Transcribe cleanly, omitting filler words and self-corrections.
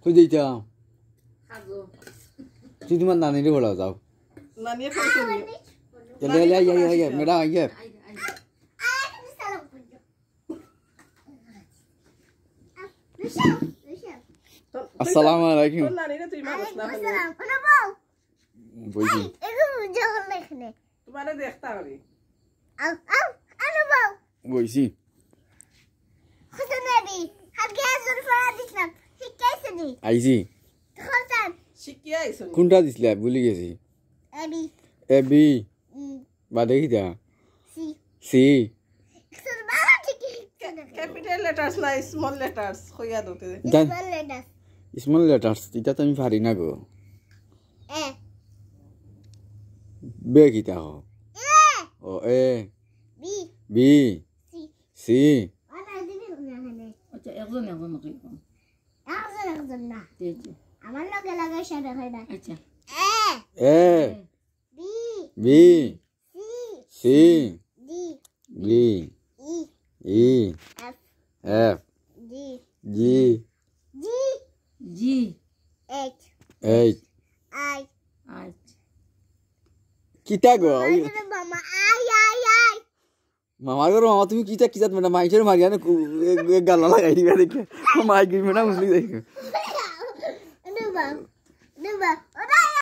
কই দিতা তুই তোমার নানিরে বলা যাও নানি খাইছে লে মেডা আইয়ে আসসালামু আলাইকুম নানিরে তুই মানুষ না বইছি তোমারে দেখতা হবে বইছি আইছি শিখিয়ে আইছো কোনটা দিছিলে ভুলি গেছি এবি বাদে কিটা সি ক্যাপিটাল লেটার্স না স্মল লেটার্স কইয়া দতে স্মল লেটার্স এটা তো আমি পারি না গো বে কিটা হো ও এ বি সি আচ্ছা একজন নাকি না আমার লগে লাগে সারা হয় না আচ্ছা A B C D E F G G H আচ্ছা কিটা গো মামা আই মামার ঘর মামা তুমি কিটা কিটা মানে মাইছের মারিয়া না গালা লাগাই দিবা দেখে মাই গই মেনা মুসলি দেখে Nuba.